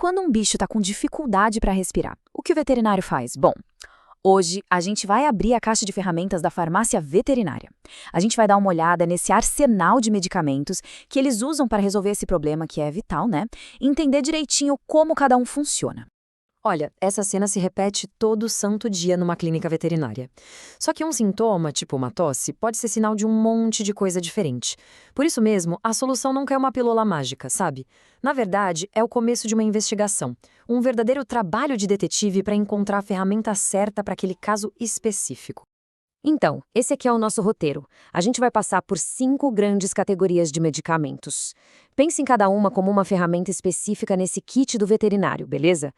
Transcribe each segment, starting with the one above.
quando um bicho está com dificuldade para respirar, o que o veterinário faz? Bom, hoje a gente vai abrir a caixa de ferramentas da farmácia veterinária. A gente vai dar uma olhada nesse arsenal de medicamentos que eles usam para resolver esse problema que é vital, né? E entender direitinho como cada um funciona. Olha, essa cena se repete todo santo dia numa clínica veterinária. Só que um sintoma, tipo uma tosse, pode ser sinal de um monte de coisa diferente. Por isso mesmo, a solução nunca é uma pílula mágica, sabe? Na verdade, é o começo de uma investigação. Um verdadeiro trabalho de detetive para encontrar a ferramenta certa para aquele caso específico. Então, esse aqui é o nosso roteiro. A gente vai passar por 5 grandes categorias de medicamentos. Pense em cada uma como uma ferramenta específica nesse kit do veterinário, beleza?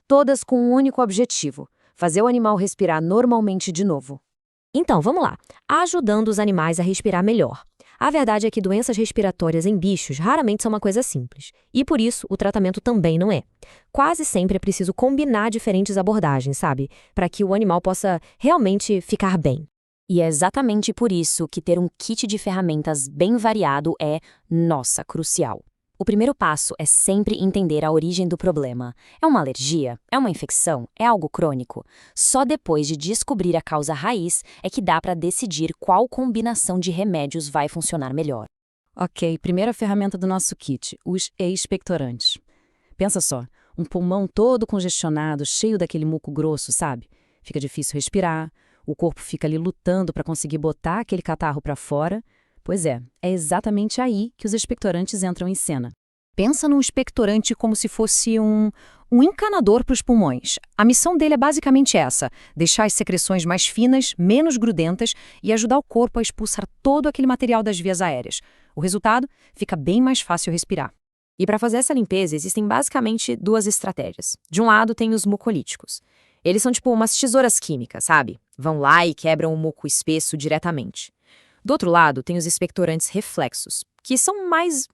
Todas com um único objetivo: fazer o animal respirar normalmente de novo. Então, vamos lá. Ajudando os animais a respirar melhor. A verdade é que doenças respiratórias em bichos raramente são uma coisa simples. E por isso, o tratamento também não é. Quase sempre é preciso combinar diferentes abordagens, sabe? Para que o animal possa realmente ficar bem. E é exatamente por isso que ter um kit de ferramentas bem variado é, nossa, crucial. O primeiro passo é sempre entender a origem do problema. É uma alergia? É uma infecção? É algo crônico? Só depois de descobrir a causa raiz é que dá para decidir qual combinação de remédios vai funcionar melhor. Ok, primeira ferramenta do nosso kit, os expectorantes. Pensa só, um pulmão todo congestionado, cheio daquele muco grosso, sabe? Fica difícil respirar, o corpo fica ali lutando para conseguir botar aquele catarro para fora. Pois é exatamente aí que os expectorantes entram em cena. Pensa num expectorante como se fosse um encanador para os pulmões. A missão dele é basicamente essa: deixar as secreções mais finas, menos grudentas e ajudar o corpo a expulsar todo aquele material das vias aéreas. O resultado? Fica bem mais fácil respirar. E para fazer essa limpeza, existem basicamente 2 estratégias. De um lado, tem os mucolíticos. Eles são tipo umas tesouras químicas, sabe? Vão lá e quebram o muco espesso diretamente. Do outro lado, tem os expectorantes reflexos, que são mais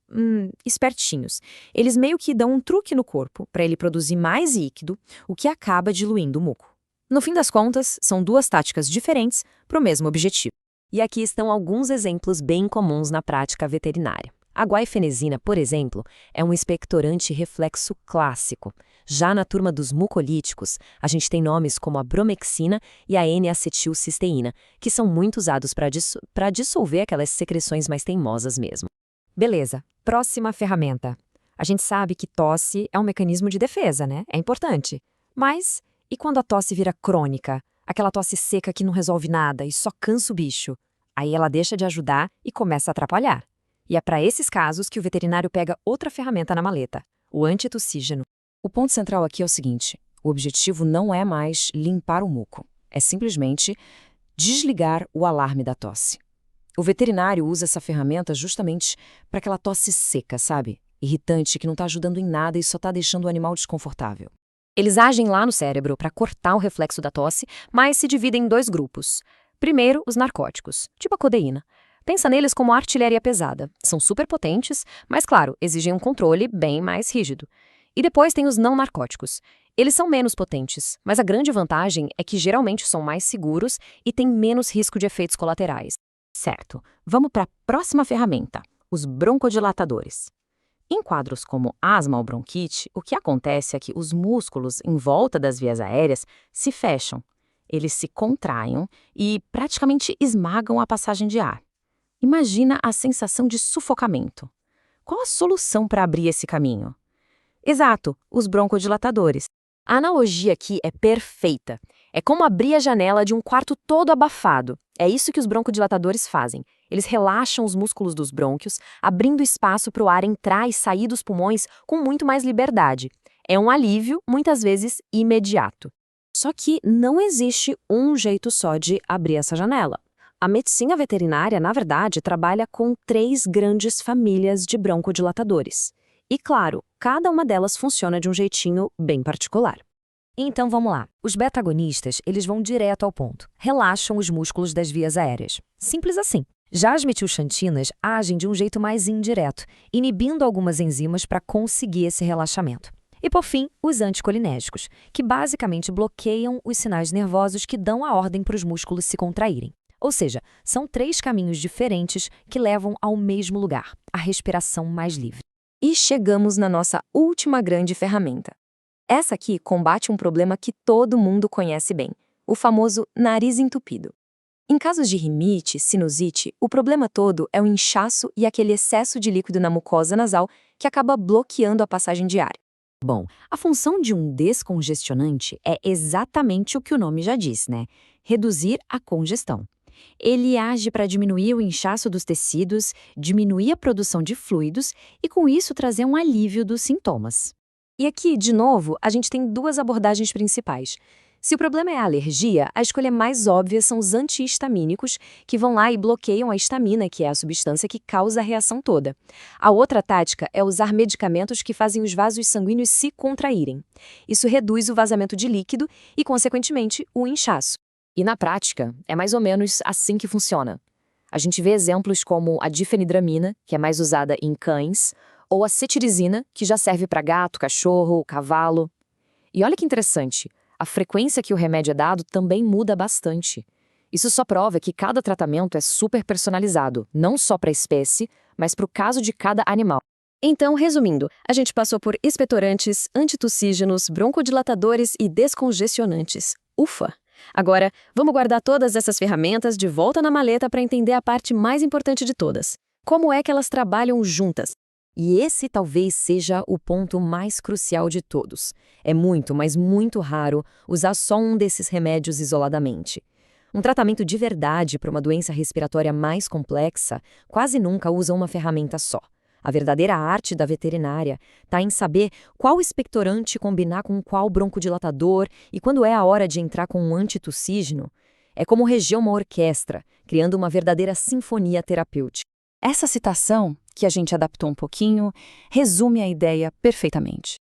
espertinhos. Eles meio que dão um truque no corpo para ele produzir mais líquido, o que acaba diluindo o muco. No fim das contas, são 2 táticas diferentes para o mesmo objetivo. E aqui estão alguns exemplos bem comuns na prática veterinária. A guaifenazina, por exemplo, é um expectorante reflexo clássico. Já na turma dos mucolíticos, a gente tem nomes como a bromexina e a N-acetilcisteína, que são muito usados para dissolver aquelas secreções mais teimosas mesmo. Beleza, próxima ferramenta. A gente sabe que tosse é um mecanismo de defesa, né? É importante. Mas e quando a tosse vira crônica? Aquela tosse seca que não resolve nada e só cansa o bicho. Aí ela deixa de ajudar e começa a atrapalhar. E é para esses casos que o veterinário pega outra ferramenta na maleta, o antitussígeno. O ponto central aqui é o seguinte: o objetivo não é mais limpar o muco, é simplesmente desligar o alarme da tosse. O veterinário usa essa ferramenta justamente para aquela tosse seca, sabe? Irritante, que não está ajudando em nada e só está deixando o animal desconfortável. Eles agem lá no cérebro para cortar o reflexo da tosse, mas se dividem em 2 grupos. Primeiro, os narcóticos, tipo a codeína. Pensa neles como artilharia pesada. São super potentes, mas, claro, exigem um controle bem mais rígido. E depois tem os não narcóticos. Eles são menos potentes, mas a grande vantagem é que geralmente são mais seguros e têm menos risco de efeitos colaterais. Certo, vamos para a próxima ferramenta, os broncodilatadores. Em quadros como asma ou bronquite, o que acontece é que os músculos em volta das vias aéreas se fecham. Eles se contraem e praticamente esmagam a passagem de ar. Imagina a sensação de sufocamento. Qual a solução para abrir esse caminho? Exato, os broncodilatadores. A analogia aqui é perfeita. É como abrir a janela de um quarto todo abafado. É isso que os broncodilatadores fazem. Eles relaxam os músculos dos brônquios, abrindo espaço para o ar entrar e sair dos pulmões com muito mais liberdade. É um alívio, muitas vezes imediato. Só que não existe um jeito só de abrir essa janela. A medicina veterinária, na verdade, trabalha com 3 grandes famílias de broncodilatadores. E, claro, cada uma delas funciona de um jeitinho bem particular. Então, vamos lá. Os beta-agonistas, eles vão direto ao ponto. Relaxam os músculos das vias aéreas. Simples assim. Já as metilxantinas agem de um jeito mais indireto, inibindo algumas enzimas para conseguir esse relaxamento. E, por fim, os anticolinérgicos, que basicamente bloqueiam os sinais nervosos que dão a ordem para os músculos se contraírem. Ou seja, são 3 caminhos diferentes que levam ao mesmo lugar, a respiração mais livre. E chegamos na nossa última grande ferramenta, Essa aqui combate um problema que todo mundo conhece bem, o famoso nariz entupido. Em casos de rinite, sinusite, o problema todo é o inchaço e aquele excesso de líquido na mucosa nasal que acaba bloqueando a passagem de ar. Bom, a função de um descongestionante é exatamente o que o nome já diz, né? Reduzir a congestão. Ele age para diminuir o inchaço dos tecidos, diminuir a produção de fluidos e, com isso, trazer um alívio dos sintomas. E aqui, de novo, a gente tem duas abordagens principais. Se o problema é a alergia, a escolha mais óbvia são os antihistamínicos, que vão lá e bloqueiam a histamina, que é a substância que causa a reação toda. A outra tática é usar medicamentos que fazem os vasos sanguíneos se contraírem. Isso reduz o vazamento de líquido e, consequentemente, o inchaço. E na prática, é mais ou menos assim que funciona. A gente vê exemplos como a difenidramina, que é mais usada em cães, ou a cetirizina, que já serve para gato, cachorro, cavalo. E olha que interessante, a frequência que o remédio é dado também muda bastante. Isso só prova que cada tratamento é super personalizado, não só para a espécie, mas para o caso de cada animal. Então, resumindo, a gente passou por expectorantes, antitussígenos, broncodilatadores e descongestionantes. Ufa! Agora, vamos guardar todas essas ferramentas de volta na maleta para entender a parte mais importante de todas. Como é que elas trabalham juntas? E esse talvez seja o ponto mais crucial de todos. É muito, mas muito raro usar só um desses remédios isoladamente. Um tratamento de verdade para uma doença respiratória mais complexa quase nunca usa uma ferramenta só. A verdadeira arte da veterinária está em saber qual expectorante combinar com qual broncodilatador e quando é a hora de entrar com um antitussígeno. É como reger uma orquestra, criando uma verdadeira sinfonia terapêutica. Essa citação, que a gente adaptou um pouquinho, resume a ideia perfeitamente.